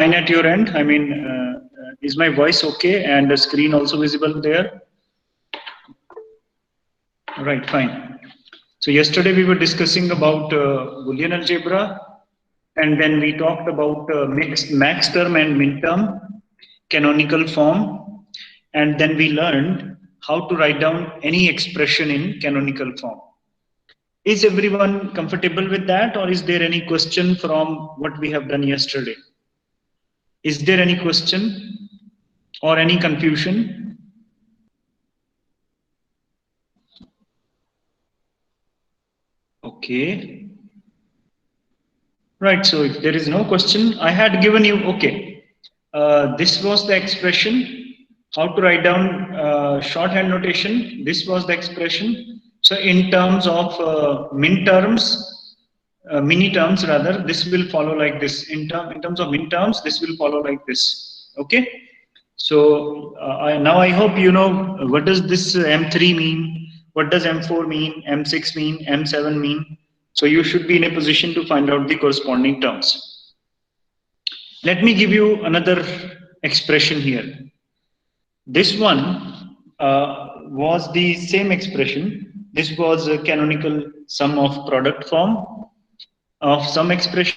fine at your end? I mean, is my voice okay and the screen also visible there? Right, fine. So yesterday we were discussing about Boolean algebra, and then we talked about mixed max term and min term, canonical form, and then we learned how to write down any expression in canonical form. Is everyone comfortable with that, or is there any question from what we have done yesterday? Is there any question or any confusion? Okay. Right, so if there is no question, I had given you, okay, this was the expression, how to write down shorthand notation, this was the expression. So in terms of min terms, mini terms rather, this will follow like this. In terms of min terms, this will follow like this. Okay. So now I hope you know what does this M3 mean, what does M4 mean, M6 mean, M7 mean. So you should be in a position to find out the corresponding terms. Let me give you another expression here. This one was the same expression. This was a canonical sum of product form of some expression.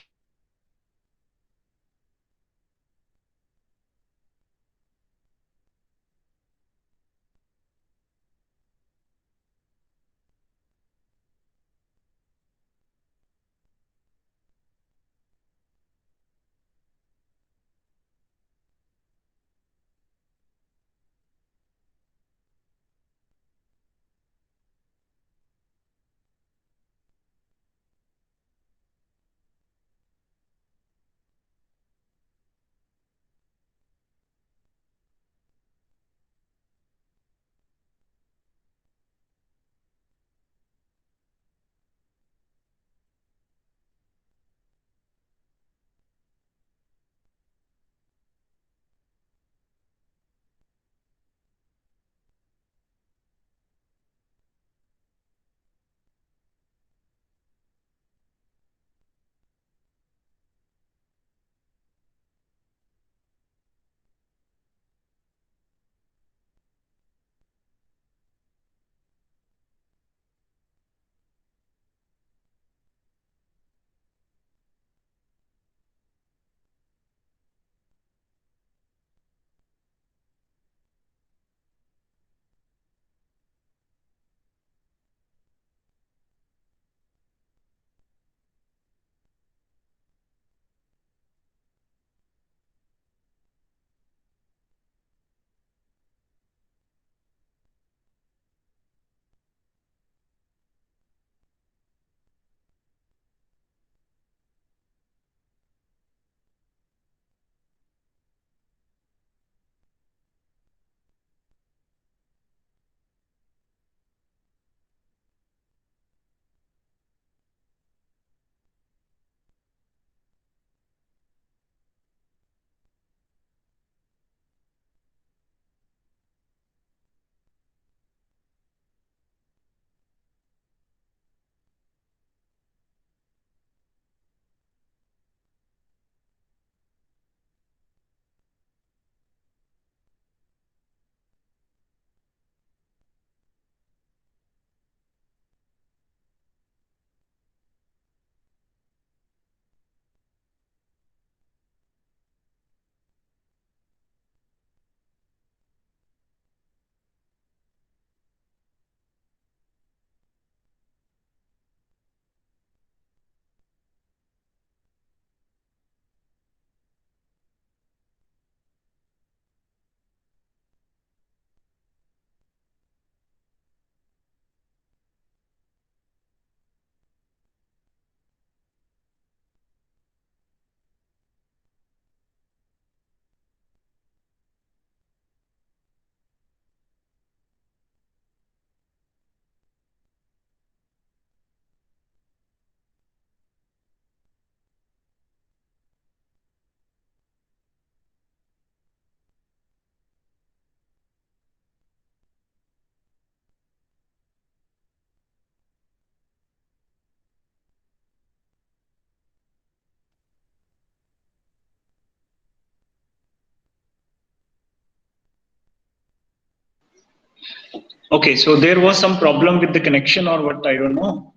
Okay, so there was some problem with the connection or what, I don't know.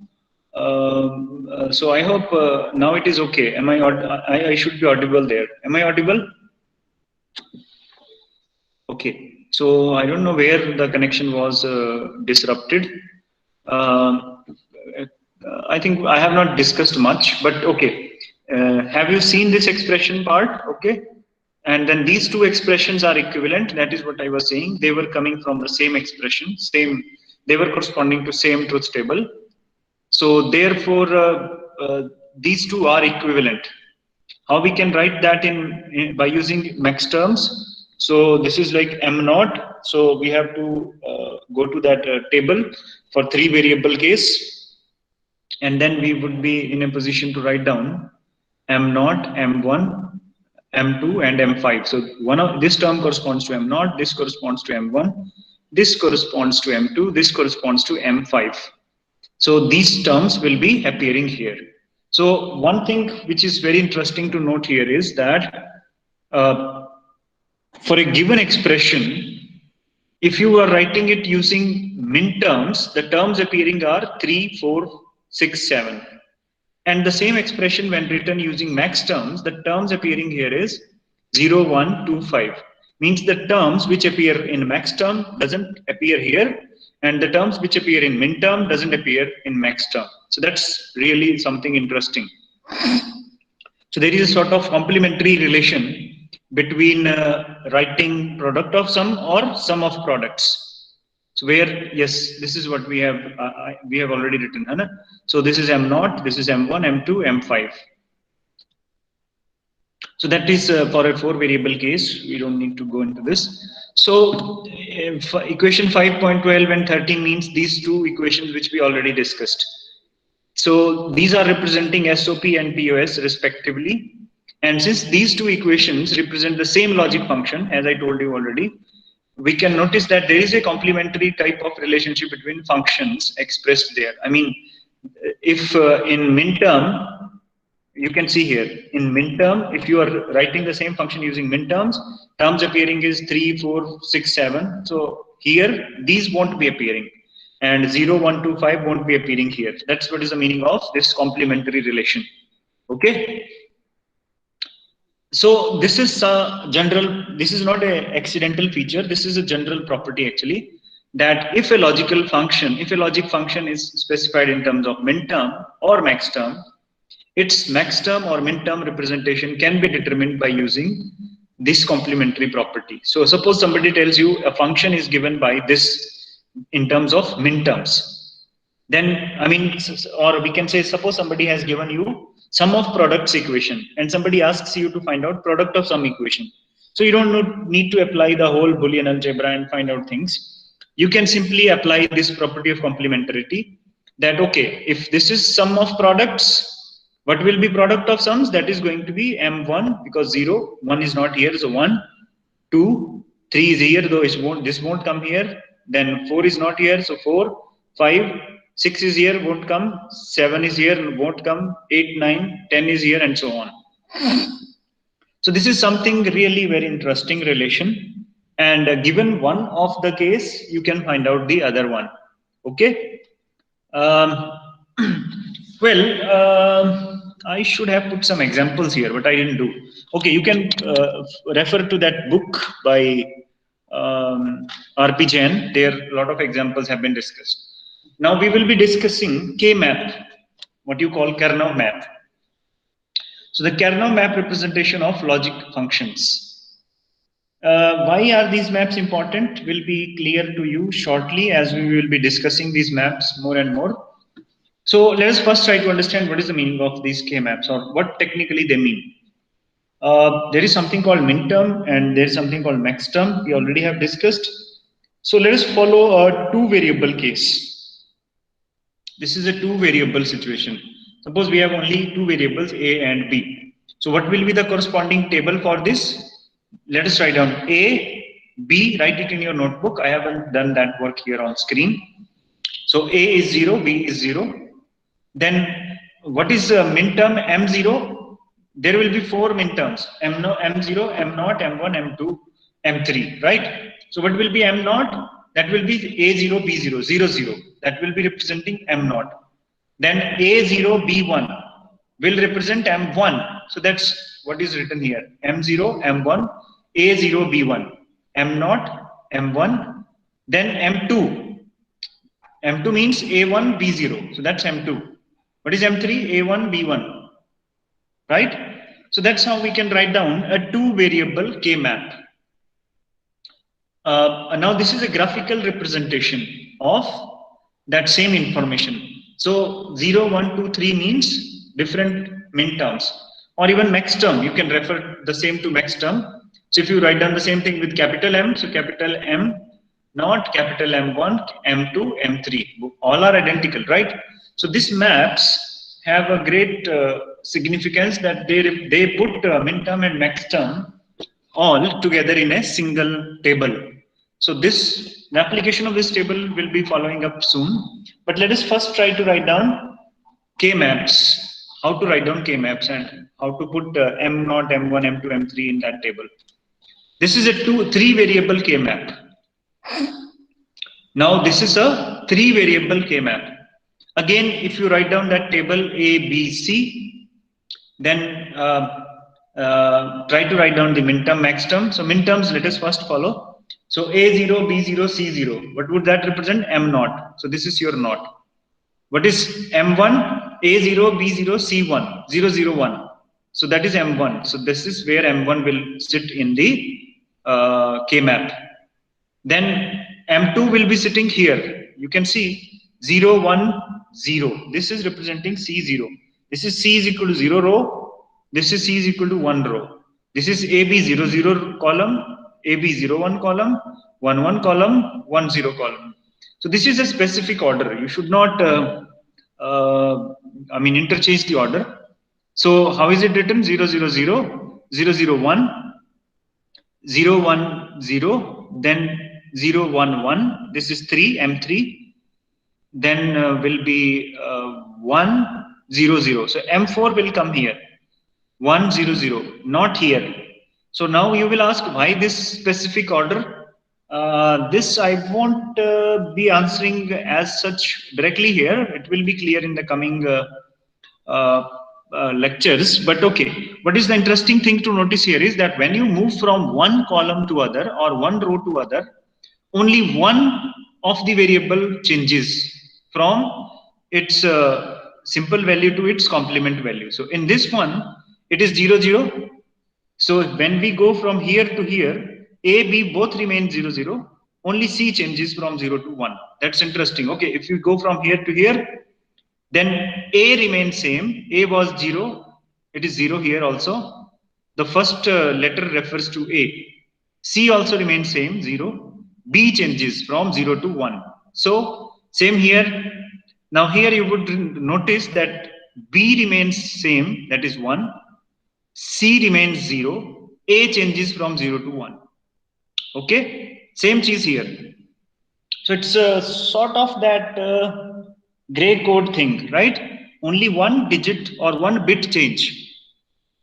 So I hope now it is okay. Am I should be audible there. Am I audible? Okay, so I don't know where the connection was disrupted. Um, I think I have not discussed much, but okay. Have you seen this expression part? Okay. And then these two expressions are equivalent. That is what I was saying. They were coming from the same expression, they were corresponding to same truth table. So therefore, these two are equivalent. How we can write that by using max terms? So this is like m naught. So we have to go to that table for 3 variable case, and then we would be in a position to write down m naught, m1, m2, and m5. So one of this term corresponds to m naught. This corresponds to m1. This corresponds to m2. This corresponds to m5. So these terms will be appearing here. So one thing which is very interesting to note here is that for a given expression, if you are writing it using min terms, the terms appearing are 3, 4, 6, 7. And the same expression when written using max terms, the terms appearing here is 0, 1, 2, 5. Means the terms which appear in max term doesn't appear here, and the terms which appear in min term doesn't appear in max term. So that's really something interesting. So there is a sort of complementary relation between writing product of sum or sum of products. So where, yes, this is what we have already written. Right? So this is m naught, this is m1, m2, m5. So that is for a 4-variable case. We don't need to go into this. So equation 5.12 and 13 means these two equations which we already discussed. So these are representing SOP and POS respectively. And since these two equations represent the same logic function, as I told you already, we can notice that there is a complementary type of relationship between functions expressed there. I mean, if in min term, you can see here in min term, if you are writing the same function using min terms, terms appearing is 3, 4, 6, 7. So here, these won't be appearing. And 0, 1, 2, 5 won't be appearing here. That's what is the meaning of this complementary relation. Okay. So this is a general, this is not an accidental feature. This is a general property actually, that if a logic function is specified in terms of min term or max term, its max term or min term representation can be determined by using this complementary property. So suppose somebody tells you a function is given by this in terms of min terms. Then, I mean, or we can say, suppose somebody has given you sum of products equation and somebody asks you to find out product of sum equation. So you don't need to apply the whole Boolean algebra and find out things. You can simply apply this property of complementarity that, okay, if this is sum of products, what will be product of sums? That is going to be M1 because 0, 1 is not here, so 1, 2, 3 is here, though this won't come here. Then 4 is not here, so 4, 5, 6 is here, won't come. 7 is here, won't come. 8, 9, 10 is here, and so on. So this is something really very interesting relation. And given one of the case, you can find out the other one. Okay. I should have put some examples here, but I didn't do. Okay, you can refer to that book by R.P. Jain. There a lot of examples have been discussed. Now we will be discussing K-map, what you call Karnaugh map. So the Karnaugh map representation of logic functions. Why are these maps important will be clear to you shortly as we will be discussing these maps more and more. So let us first try to understand what is the meaning of these K-maps or what technically they mean. There is something called min term and there is something called max term. We already have discussed. So let us follow a 2-variable case. This is a 2-variable situation. Suppose we have only 2 variables A and B. So what will be the corresponding table for this? Let us write down A, B, write it in your notebook. I haven't done that work here on screen. So A is 0, B is 0. Then what is min term M0? There will be 4 min terms, M0, M0, M1, M2, M3, right? So what will be M0? that will be A0, B0, 0, 0. That will be representing M0. Then A0, B1 will represent M1. So that's what is written here. M0, M1, A0, B1, M0, M1, then M2. M2 means A1, B0. So that's M2. What is M3? A1, B1. Right? So that's how we can write down a two variable K map. Now this is a graphical representation of that same information. So 0, 1, 2, 3 means different min terms, or even max term. You can refer the same to max term. So if you write down the same thing with capital M, so capital M, not capital M1, M2, M3, all are identical, right? So these maps have a great significance that they put min term and max term all together in a single table. So the application of this table will be following up soon. But let us first try to write down K maps. How to write down K maps and how to put M0, M1, M2, M3 in that table. This is a 3 variable K map. Now this is a 3 variable K map. Again, if you write down that table A, B, C, then try to write down the min term, max term. So min terms, let us first follow. So A0, B0, C0. What would that represent? M0. So this is your naught. What is M1? A0, B0, C1. 0, 0, 1. So that is M1. So this is where M1 will sit in the K map. Then M2 will be sitting here. You can see 0, 1, 0. This is representing C0. This is C is equal to 0 row. This is C is equal to 1 row. This is AB 0, 0 column, AB 0, 1 column, 1, 1 column, 1, 0 column. So this is a specific order. You should not, interchange the order. So how is it written? 0, 0, 0, 0, 0, 1, 0, 1, 0, then 0, 1, 1. This is 3, M3. Then will be 1, 0, 0. So M4 will come here. 1, 0, 0, not here. So now you will ask why this specific order. This I won't be answering as such directly here. It will be clear in the coming lectures. But okay, what is the interesting thing to notice here is that when you move from one column to other or one row to other, only one of the variable changes from its simple value to its complement value. So in this one, it is 0, 0. So when we go from here to here, A, B both remain 0, 0. Only C changes from 0 to 1. That's interesting. Okay, if you go from here to here, then A remains same. A was 0. It is 0 here also. The first letter refers to A. C also remains same, 0. B changes from 0 to 1. So same here. Now here you would notice that B remains same, that is 1. C remains 0. A changes from 0 to 1. Okay, same cheese here. So it's a sort of that gray code thing, right? Only one digit or one bit change.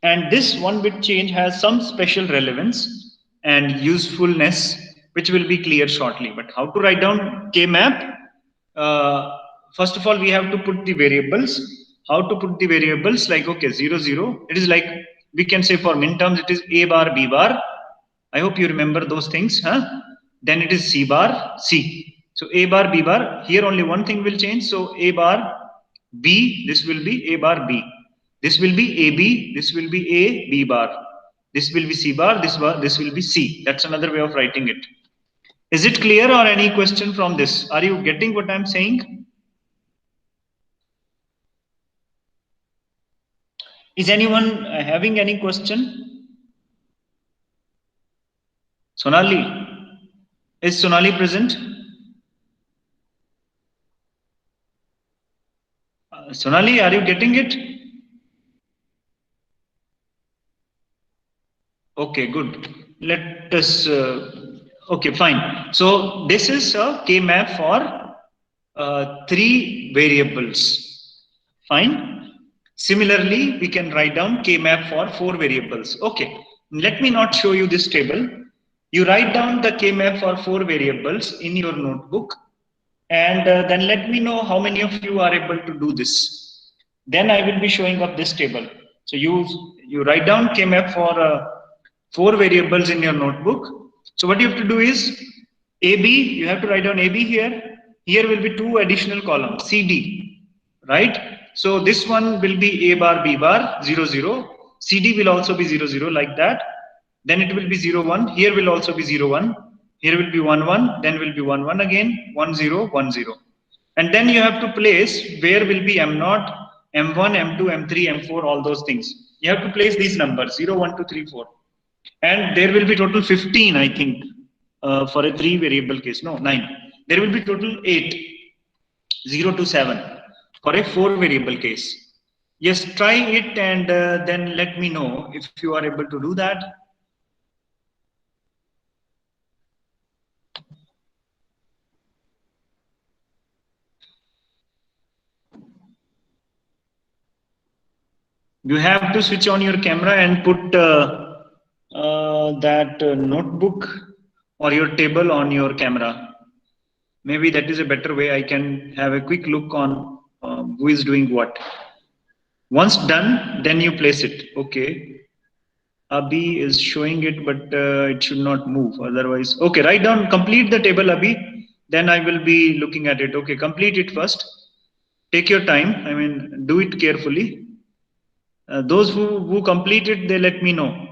And this one bit change has some special relevance and usefulness, which will be clear shortly. But how to write down K map? First of all, we have to put the variables. How to put the variables? Like, okay, 0, 0. It is like, we can say for min terms, it is A bar, B bar. I hope you remember those things. Huh? Then it is C bar, C. So A bar, B bar. Here only one thing will change. So A bar, B. This will be A bar, B. This will be AB. This will be A, B bar. This will be C bar. This will be C. That's another way of writing it. Is it clear or any question from this? Are you getting what I'm saying? Is anyone having any question? Sonali. Is Sonali present? Sonali, are you getting it? Okay, good. Let us, okay, fine. So this is a K map for 3 variables. Fine. Similarly, we can write down K map for 4 variables. Okay, let me not show you this table. You write down the K-map for 4 variables in your notebook, and then let me know how many of you are able to do this. Then I will be showing up this table. So you write down K-map for 4 variables in your notebook. So what you have to do is AB, you have to write down AB here. Here will be 2 additional columns, CD, right? So this one will be A bar, B bar, 0, 0. CD will also be 0, 0 like that. Then it will be 0, 1. Here will also be 0, 1. Here will be 1, 1. Then will be 1, 1 again, 1, 0, 1, 0. And then you have to place where will be M0, M1, M2, M3, M4, all those things. You have to place these numbers, 0, 1, 2, 3, 4. And there will be total 15, I think, for a 3 variable case. No, 9. There will be total 8, 0 to 7 for a 4 variable case. Yes, try it and then let me know if you are able to do that. You have to switch on your camera and put that notebook or your table on your camera. Maybe that is a better way. I can have a quick look on who is doing what. Once done, then you place it. Okay. Abhi is showing it, but it should not move. Otherwise, okay, write down, complete the table, Abhi. Then I will be looking at it. Okay, complete it first. Take your time. I mean, do it carefully. Those who complete it, they let me know.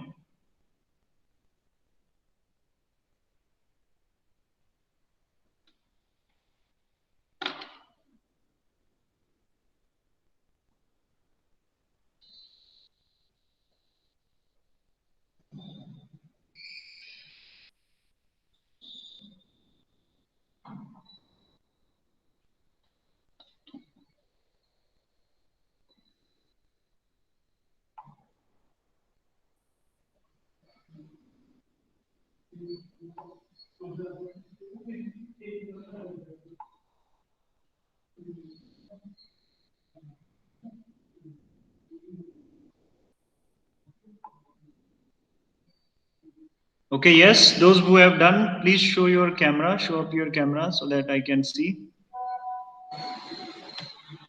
Okay, yes, those who have done, please show your camera, show up your camera so that I can see.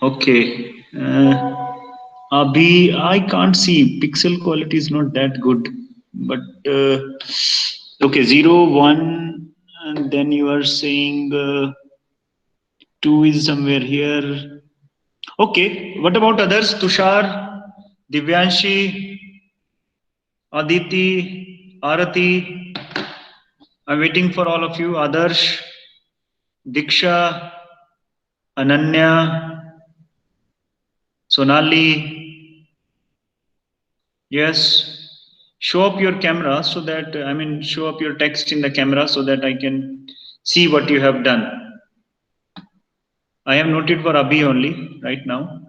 Okay. Abhi, I can't see. Pixel quality is not that good. But, okay, 0, 1, and then you are saying 2 is somewhere here. Okay, what about others? Tushar, Divyanshi, Aditi, Arati. I'm waiting for all of you. Adarsh, Diksha, Ananya, Sonali. Yes. Show up your camera so that, I mean, show up your text in the camera so that I can see what you have done. I have noted for Abhi only right now.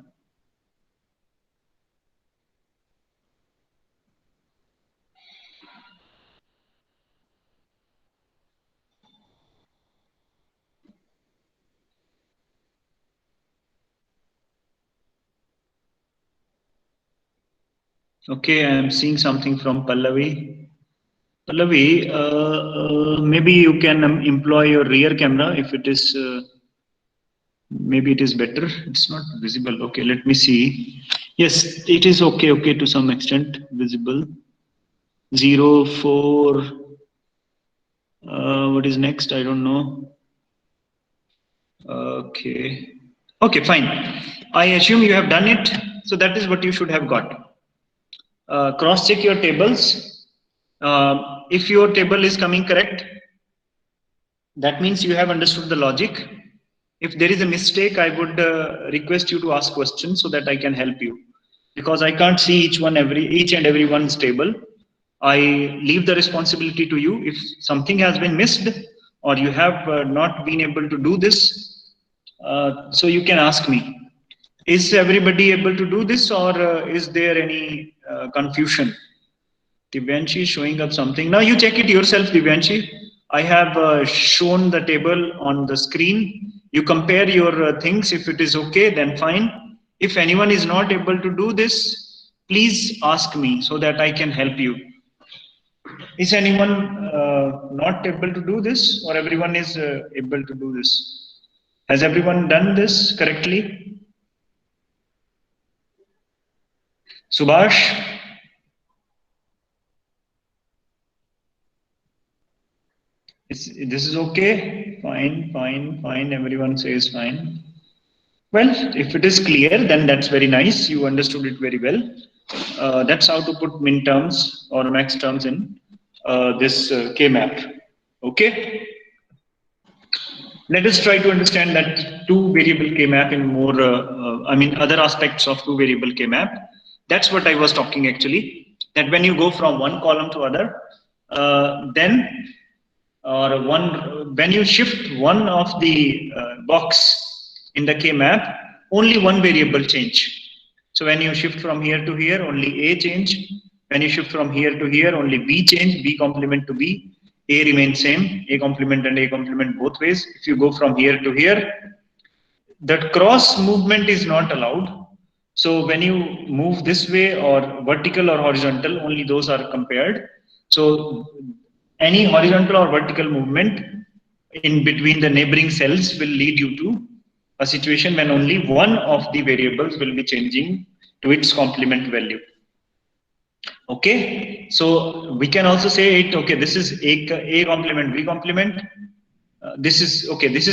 Okay, I am seeing something from Pallavi. Pallavi, maybe you can employ your rear camera if it is, maybe it is better. It's not visible. Okay, let me see. Yes, it is okay, okay to some extent visible. 0, 4. What is next? I don't know. Okay. Okay, fine. I assume you have done it. So that is what you should have got. Cross check your tables. If your table is coming correct, that means you have understood the logic. If there is a mistake, I would request you to ask questions so that I can help you. Because I can't see each and every one's table. I leave the responsibility to you. If something has been missed or you have not been able to do this, so you can ask me. Is everybody able to do this, or is there any confusion? Divyanshi is showing up something. Now you check it yourself, Divyanshi. I have shown the table on the screen. You compare your things. If it is okay, then fine. If anyone is not able to do this, please ask me so that I can help you. Is anyone not able to do this, or everyone is able to do this? Has everyone done this correctly? Subhash? This is okay? Fine, fine, fine. Everyone says fine. Well, if it is clear, then that's very nice. You understood it very well. That's how to put min terms or max terms in this K map. Okay. Let us try to understand that two variable K map in more, other aspects of two variable K map. That's what I was talking actually. That when you go from one column to other, then or one when you shift one of the box in the K map, only one variable change. So when you shift from here to here, only A change. When you shift from here to here, only B change, B complement to B. A remains same, A complement and A complement both ways. If you go from here to here, that cross movement is not allowed. So when you move this way or vertical or horizontal, only those are compared. So any horizontal or vertical movement in between the neighboring cells will lead you to a situation when only one of the variables will be changing to its complement value. Okay, so we can also say it. Okay, this is A complement, B complement. This is okay. This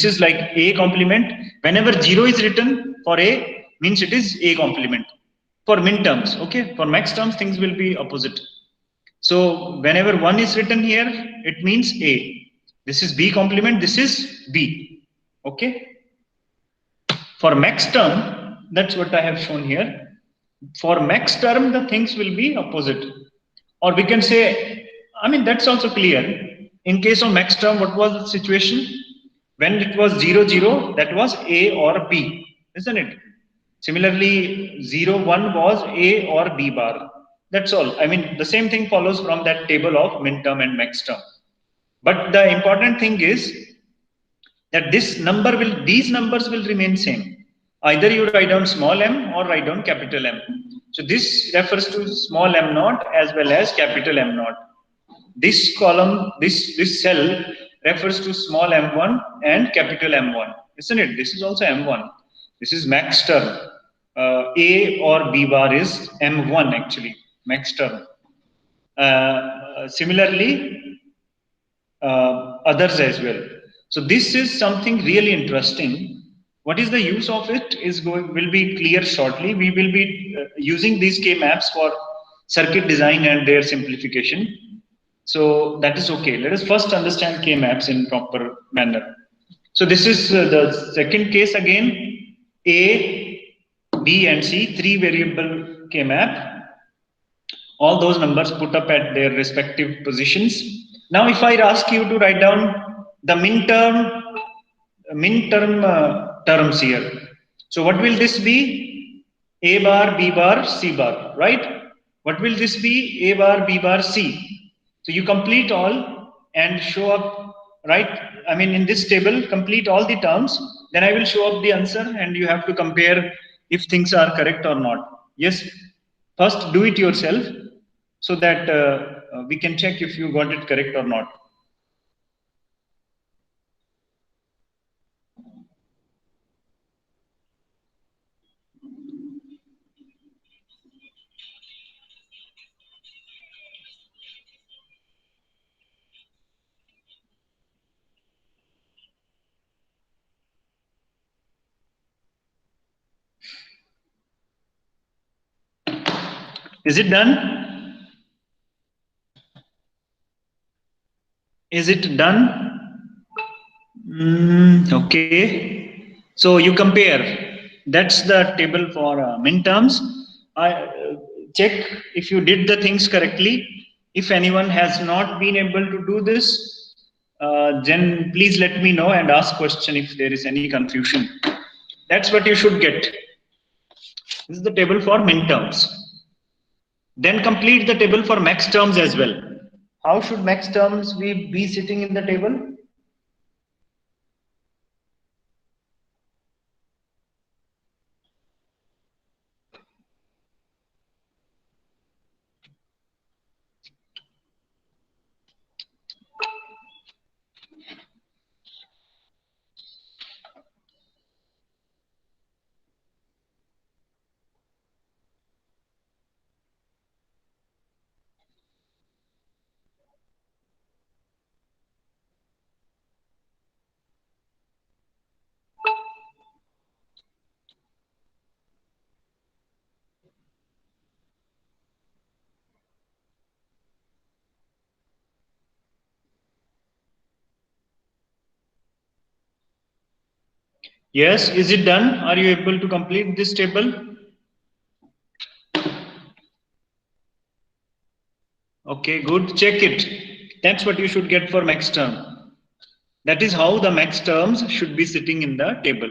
is like A complement. Whenever 0 is written for A, means it is A complement. For min terms, okay. For max terms, things will be opposite. So whenever 1 is written here, it means A. This is B complement. This is B. Okay. For max term, that's what I have shown here. For max term, the things will be opposite. Or we can say, that's also clear. In case of max term, what was the situation? When it was 0, 0, that was A or B, isn't it? Similarly, 0, 1 was A or B bar. That's all. The same thing follows from that table of min term and max term. But the important thing is that these numbers will remain same. Either you write down small m or write down capital M. So this refers to small m naught as well as capital M naught. This column, this cell refers to small m1 and capital M1, isn't it? This is also M1. This is max term. A or B bar is M1 actually, max term. Similarly, others as well. So this is something really interesting. What is the use of it is will be clear shortly. We will be using these K maps for circuit design and their simplification. So that is okay. Let us first understand K maps in proper manner. So this is the second case again. A, B and C, three variable K map. All those numbers put up at their respective positions. Now, if I ask you to write down the min term terms here. So, what will this be? A bar, B bar, C bar, right? What will this be? A bar, B bar, C. So, you complete all and show up, right? In this table, complete all the terms. Then I will show up the answer, and you have to compare if things are correct or not. Yes, first do it yourself so that we can check if you got it correct or not. Is it done? Is it done? Okay. So you compare. That's the table for min terms. I check if you did the things correctly. If anyone has not been able to do this, then please let me know and ask question if there is any confusion. That's what you should get. This is the table for min terms. Then complete the table for max terms as well. How should max terms be sitting in the table? Yes, is it done? Are you able to complete this table? Okay, good. Check it. That's what you should get for max term. That is how the max terms should be sitting in the table.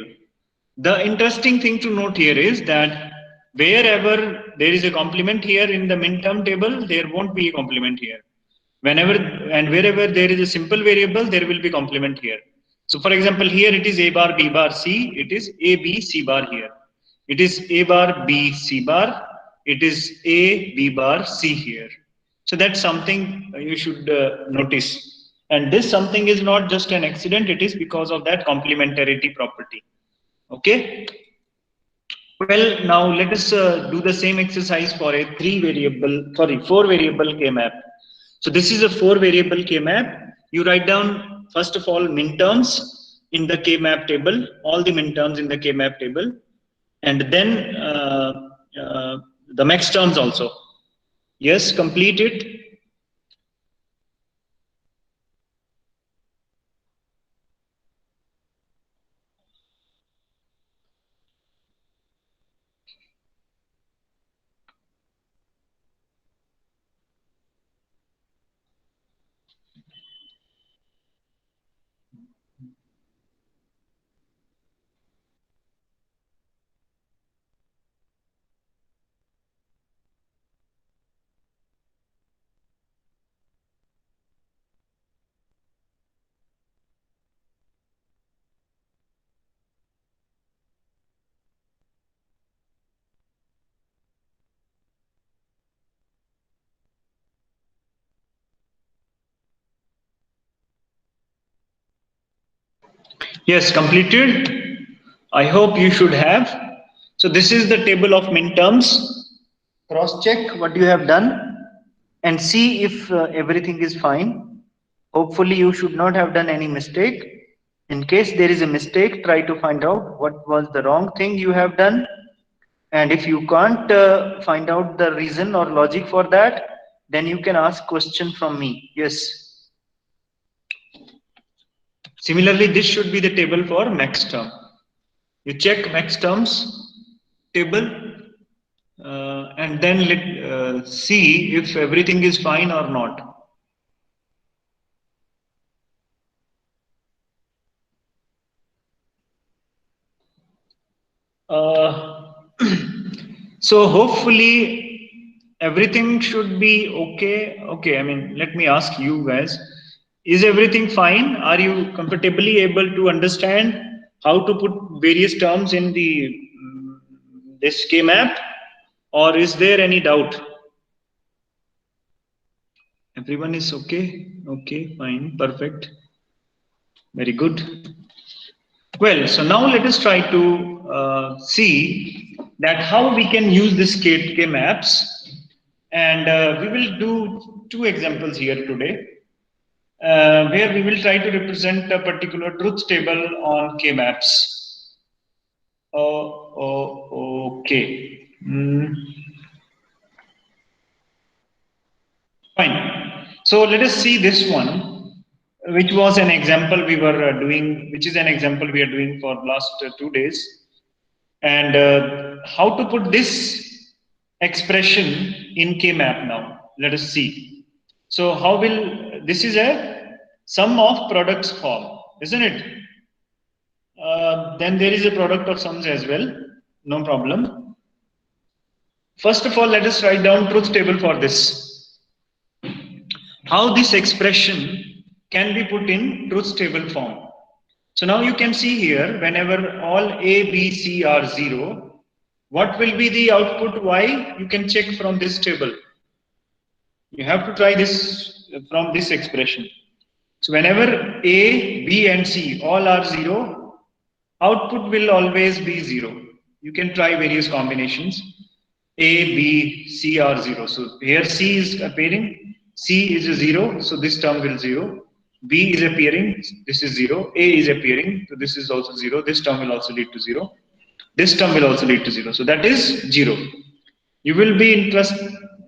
The interesting thing to note here is that wherever there is a complement here in the min term table, there won't be a complement here. Whenever and wherever there is a simple variable, there will be complement here. So for example, here it is a bar, b bar, c, it is a, b, c bar here. It is a bar, b, c bar, it is a, b bar, c here. So that's something you should notice. And this something is not just an accident, it is because of that complementarity property. Okay. Well, now let us do the same exercise for a four variable K map. So this is a four variable K map. You write down first of all minterms in the K map table, all the minterms in the K map table, and then the max terms also. Yes, complete it. Yes, completed. I hope you should have. So this is the table of minterms. Cross check what you have done and see if everything is fine. Hopefully you should not have done any mistake. In case there is a mistake, try to find out what was the wrong thing you have done. And if you can't find out the reason or logic for that, then you can ask question from me. Yes. Similarly, this should be the table for max term. You check max terms table and then see if everything is fine or not. Uh, so hopefully everything should be okay. Okay, I mean, let me ask you guys, is everything fine? Are you comfortably able to understand how to put various terms in the this K map, or is there any doubt? Everyone is okay? Okay, fine, perfect. Very good. Well, so now let us try to see that how we can use this K maps, and we will do two examples here today, where we will try to represent a particular truth table on K maps. Okay. Fine. So let us see this one, which was an example we were doing, which is an example we are doing for last 2 days. And how to put this expression in K map now. Let us see. So how will, this is a sum of products form, isn't it? Then there is a product of sums as well. No problem. First of all, let us write down truth table for this. How this expression can be put in truth table form. So now you can see here, whenever all A, B, C are 0, what will be the output Y? You can check from this table. You have to try this from this expression. So whenever A, B and C all are 0, output will always be 0. You can try various combinations. A, B, C are 0. So here C is appearing, C is a 0, so this term will 0. B is appearing, this is 0. A is appearing, so this is also 0. This term will also lead to 0. This term will also lead to 0. So that is 0. You will be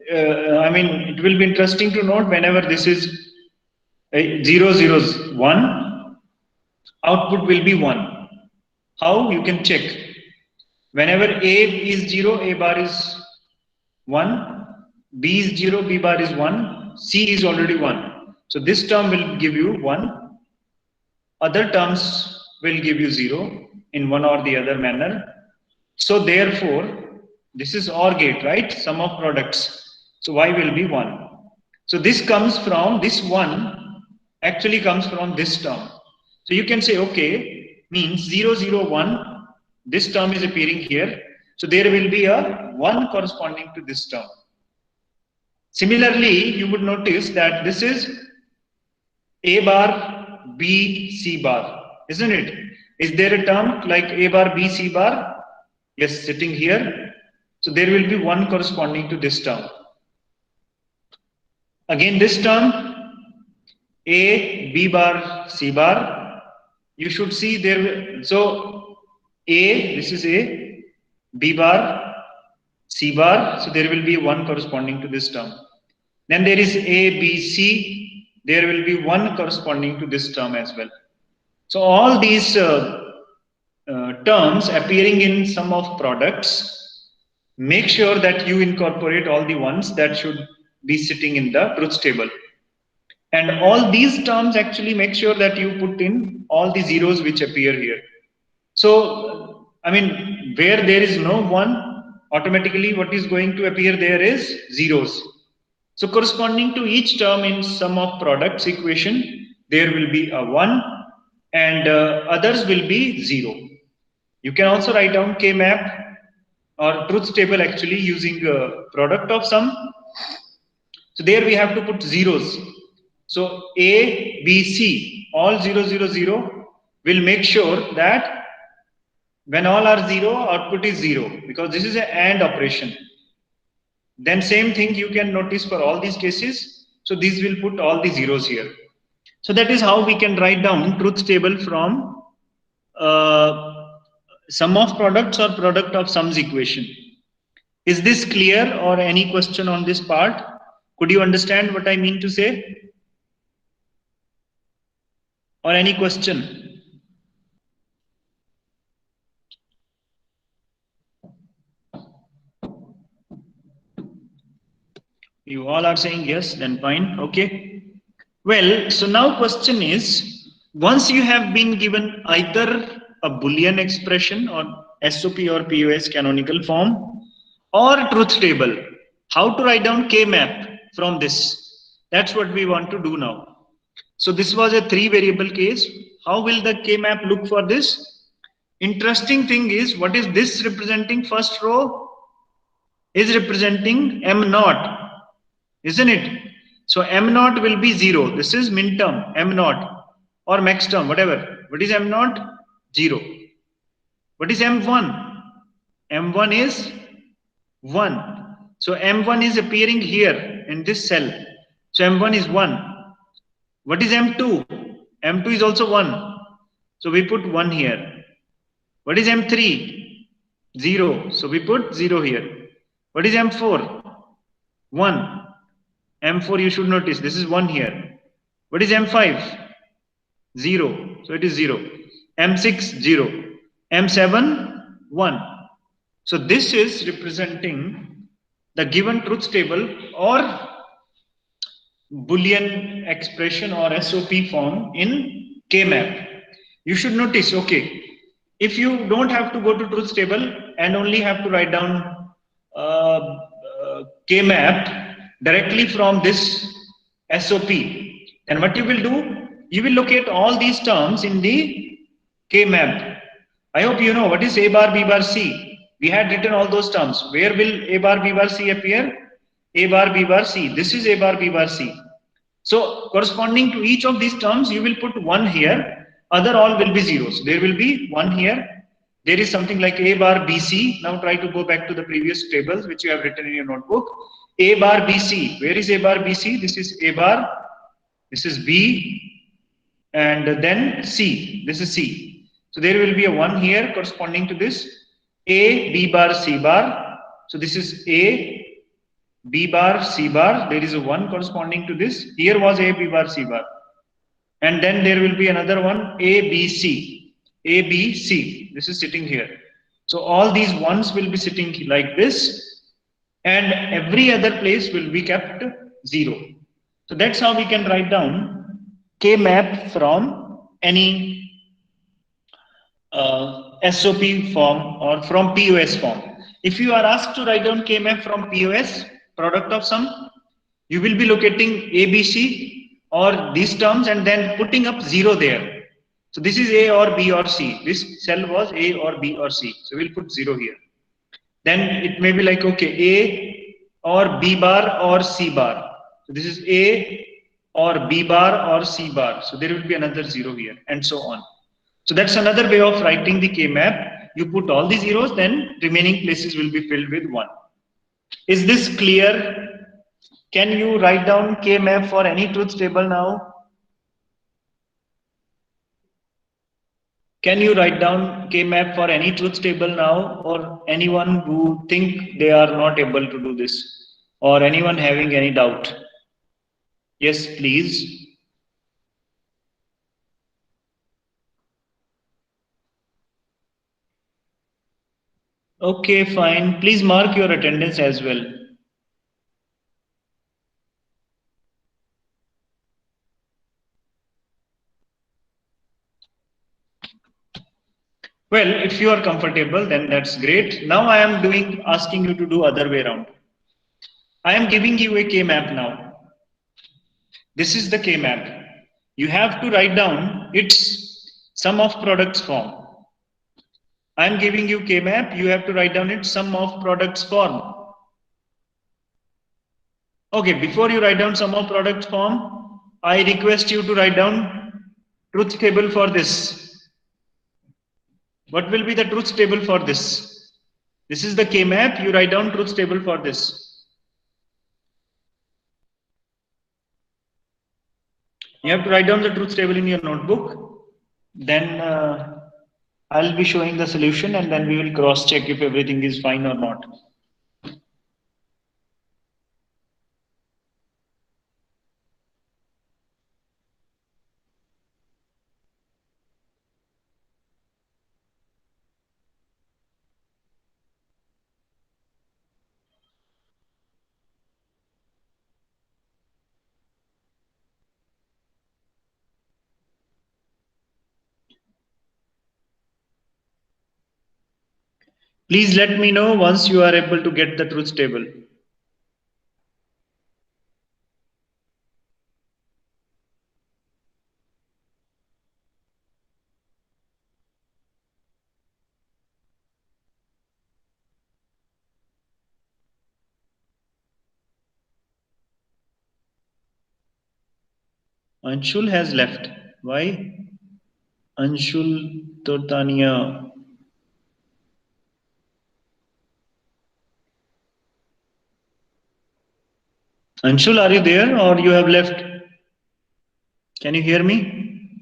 it will be interesting to note whenever this is 0, 0, 1, output will be 1. How you can check? Whenever A is 0, A bar is 1, B is 0, B bar is 1, C is already 1. So this term will give you 1, other terms will give you 0 in one or the other manner. So therefore, this is OR gate, right? Sum of products. So Y will be 1. So this comes from, this 1 actually comes from this term. So you can say, okay, means 0, 0, 1, this term is appearing here. So there will be a 1 corresponding to this term. Similarly, you would notice that this is A bar, B, C bar, isn't it? Is there a term like A bar, B, C bar? Yes, sitting here. So there will be 1 corresponding to this term. Again, this term, A, B bar, C bar. You should see there. So A, this is A, B bar, C bar. So there will be 1 corresponding to this term. Then there is A, B, C. There will be 1 corresponding to this term as well. So all these terms appearing in sum of products, make sure that you incorporate all the ones that should be sitting in the truth table. And all these terms actually make sure that you put in all the zeros which appear here. So, I mean, where there is no 1, automatically what is going to appear there is zeros. So corresponding to each term in sum of products equation, there will be a 1 and others will be 0. You can also write down K-map or truth table actually using product of sum. So there we have to put zeros. So A, B, C, all 0, 0, 0 will make sure that when all are 0, output is 0 because this is an AND operation. Then same thing you can notice for all these cases. So these will put all the zeros here. So that is how we can write down truth table from sum of products or product of sums equation. Is this clear or any question on this part? Could you understand what I mean to say? Or any question? You all are saying yes, then fine, okay. Well, so now question is, once you have been given either a Boolean expression or SOP or POS canonical form or truth table, how to write down K-map from this? That's what we want to do now. So this was a 3 variable case. How will the K-map look for this? Interesting thing is, what is this representing? First row is representing M naught, isn't it? So M naught will be 0. This is min term, M naught or max term, whatever. What is M naught? 0. What is M1? M1 is 1. So M1 is appearing here in this cell. So M1 is 1. What is M2? M2 is also 1. So we put 1 here. What is M3? 0. So we put 0 here. What is M4? 1. M4 you should notice, this is 1 here. What is M5? 0. So it is 0. M6, 0. M7, 1. So this is representing the given truth table or Boolean expression or SOP form in K-map. You should notice, okay, if you don't have to go to truth table and only have to write down K-map directly from this SOP, then what you will do, you will locate all these terms in the K-map. I hope you know what is A bar, B bar, C. We had written all those terms. Where will A bar, B bar, C appear? A bar, B bar, C. This is A bar, B bar, C. So corresponding to each of these terms, you will put 1 here. Other all will be zeros. There will be 1 here. There is something like A bar, B, C. Now try to go back to the previous tables which you have written in your notebook. A bar, B, C. Where is A bar, B, C? This is A bar. This is B. And then C. This is C. So there will be a 1 here corresponding to this. A, B bar, C bar. So this is A, B bar, C bar. There is a 1 corresponding to this. Here was A, B bar, C bar. And then there will be another one, A, B, C. A, B, C. This is sitting here. So all these ones will be sitting like this, and every other place will be kept 0. So that's how we can write down K map from any SOP form or from POS form. If you are asked to write down K map from POS, product of sum, you will be locating ABC or these terms and then putting up 0 there. So this is A or B or C. This cell was A or B or C. So we'll put 0 here. Then it may be like, okay, A or B bar or C bar. So this is A or B bar or C bar. So there will be another 0 here and so on. So that's another way of writing the K map. You put all the zeros, then remaining places will be filled with 1. Is this clear? Can you write down K map for any truth table now? Can you write down K map for any truth table now, or anyone who think they are not able to do this, or anyone having any doubt? Yes, please. Okay, fine. Please mark your attendance as well. Well, if you are comfortable, then that's great. Now I am asking you to do other way around. I am giving you a K map now. This is the K map. You have to write down its sum of products form. I am giving you K map. You have to write down its sum of products form. Okay, before you write down sum of products form, I request you to write down truth table for this. What will be the truth table for this? This is the K map. You write down truth table for this. You have to write down the truth table in your notebook. Then I'll be showing the solution, and then we will cross check if everything is fine or not. Please let me know once you are able to get the truth table. Anshul has left. Why? Anshul Tortania. Anshul, are you there or you have left? Can you hear me?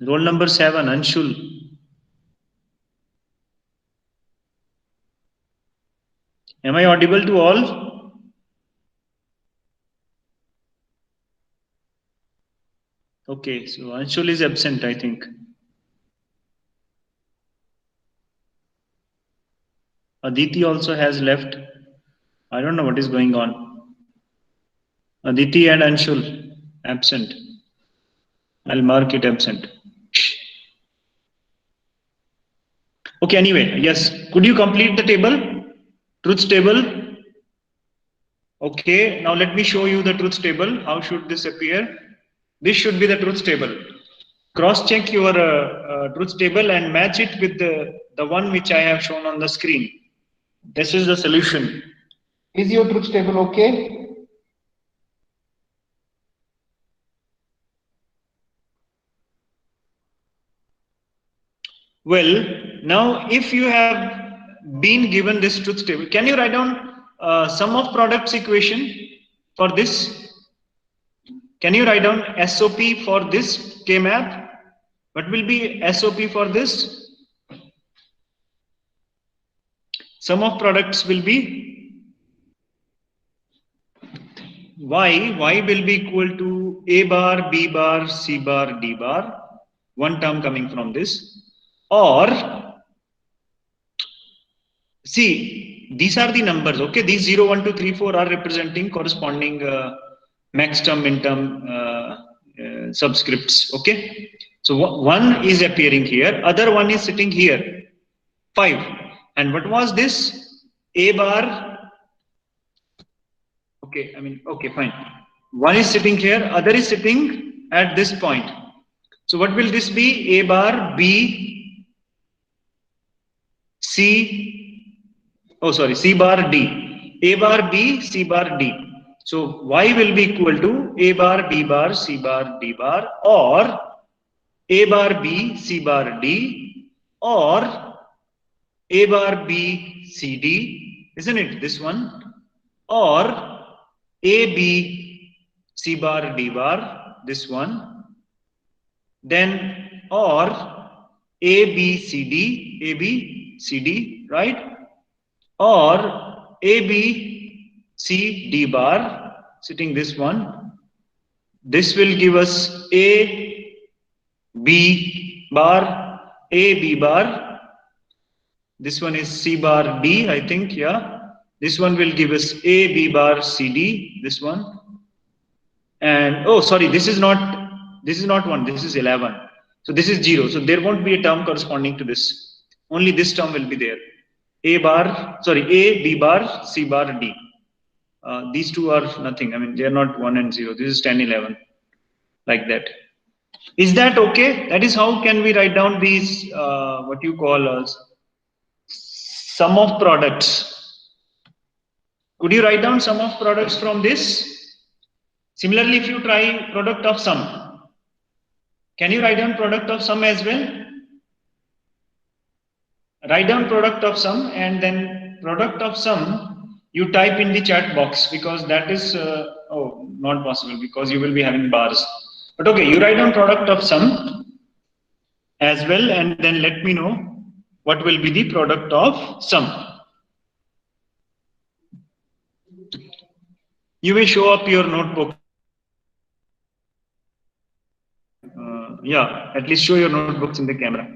Roll number 7, Anshul. Am I audible to all? Okay, so Anshul is absent, I think. Aditi also has left. I don't know what is going on. Aditi and Anshul, absent. I'll mark it absent. Okay, anyway, yes. Could you complete the table? Truth table. Okay, now let me show you the truth table. How should this appear? This should be the truth table. Cross check your truth table and match it with the one which I have shown on the screen. This is the solution. Is your truth table okay? Well, now if you have been given this truth table, can you write down sum of products equation for this? Can you write down SOP for this K map? What will be SOP for this? Sum of products will be y will be equal to a bar, b bar, c bar, d bar, one term coming from this, or see, these are the numbers, okay? These 0, 1, 2, 3, 4 are representing corresponding max term, min term subscripts, okay? So one is appearing here, other one is sitting here, 5. And what was this? A bar, okay, I mean, okay, fine. One is sitting here, other is sitting at this point. So what will this be? A bar, B, C, oh sorry, C bar, D. A bar, B, C bar, D. So Y will be equal to A bar, B bar, C bar, D bar, or A bar, B, C bar, D, or A bar, B, C, D, isn't it, this one? Or A, B, C bar, D bar, this one. Then, or A, B, C, D, A, B, C, D, right? Or A, B, C, D bar, sitting this one. This will give us A, B bar, A, B bar. This one is C bar, D, I think, yeah. This one will give us A, B bar, C, D, this one. And, oh, sorry, this is not 1, this is 11. So this is 0. So there won't be a term corresponding to this. Only this term will be there. A, B bar, C bar, D. These two are nothing. I mean, they are not 1 and 0. This is 10, 11, like that. Is that okay? That is how can we write down these, what you call as sum of products. Could you write down sum of products from this? Similarly, if you try product of sum, can you write down product of sum as well? Write down product of sum, and then product of sum you type in the chat box, because that is not possible because you will be having bars. But okay, you write down product of sum as well, and then let me know what will be the product of sum. You may show up your notebook. Yeah, at least show your notebooks in the camera.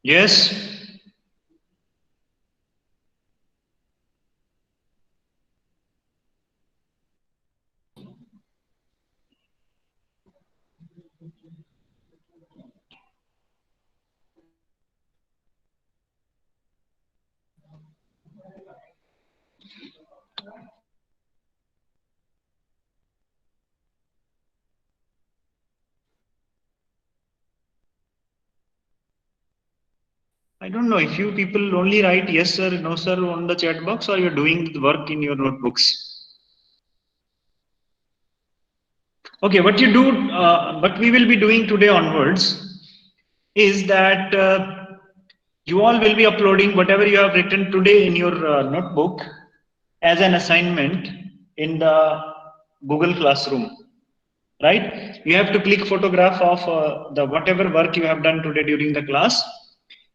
Yes. I don't know if you people only write yes sir, no sir on the chat box, or you're doing the work in your notebooks. Okay, what you do, what we will be doing today onwards is that you all will be uploading whatever you have written today in your notebook as an assignment in the Google Classroom, right? You have to click photograph of the whatever work you have done today during the class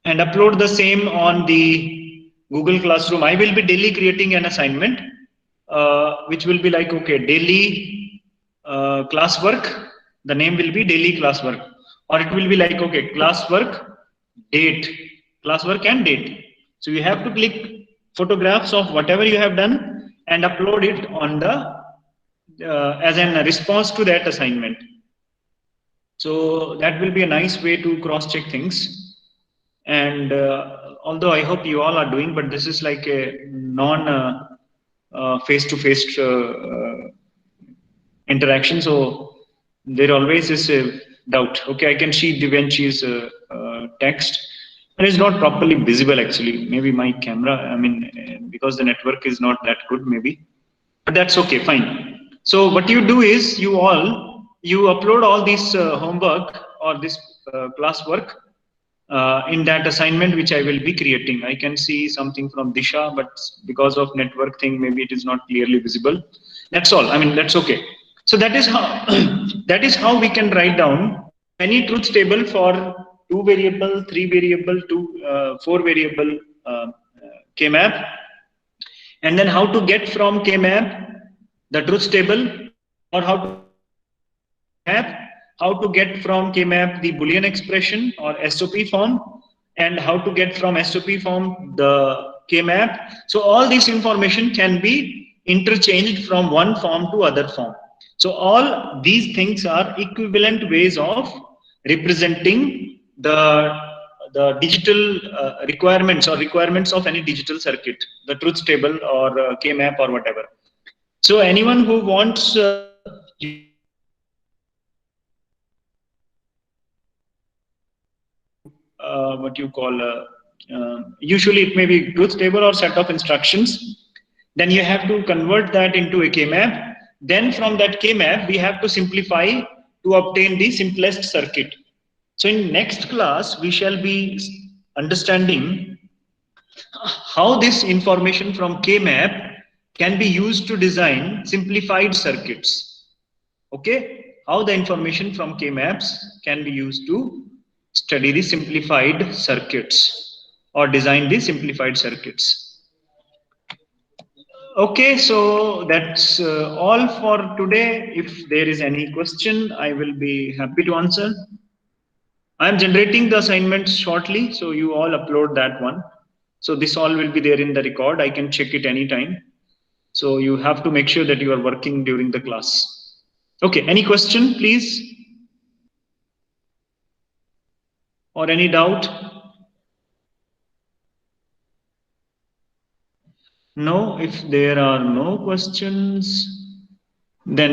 and upload the same on the Google Classroom. I will be daily creating an assignment, which will be like, okay, daily classwork. The name will be daily classwork, or it will be like, okay, classwork, date, classwork and date. So you have to click photographs of whatever you have done and upload it on the as a response to that assignment. So that will be a nice way to cross-check things. And although I hope you all are doing, but this is like a non face-to-face interaction, so there always is a doubt. Okay, I can see Divanchi's text, but it's not properly visible actually. Maybe my camera, I mean, because the network is not that good, maybe. But that's okay, fine. So what you do is you upload all this homework or this classwork in that assignment which I will be creating. I can see something from Disha, but because of network thing, maybe it is not clearly visible. That's all. I mean, that's okay. So that is how that is how we can write down any truth table for 2 variable, 3 variable, 4 variable K-map, and then how to get from K-map the truth table, or how to map, how to get from K-map the Boolean expression or SOP form, and how to get from SOP form the K-map. So all this information can be interchanged from one form to other form. So all these things are equivalent ways of representing the digital requirements or requirements of any digital circuit, the truth table or K-map or whatever. So anyone who wants what you call usually it may be truth table or set of instructions, then you have to convert that into a K-map. Then from that K-map we have to simplify to obtain the simplest circuit. So in next class we shall be understanding how this information from K-map can be used to design simplified circuits. Okay, how the information from K-maps can be used to study the simplified circuits or design the simplified circuits. Okay, so that's all for today. If there is any question, I will be happy to answer. I am generating the assignments shortly, so you all upload that one. So this all will be there in the record. I can check it anytime. So you have to make sure that you are working during the class. Okay, any question, please? Or any doubt? No, if there are no questions, then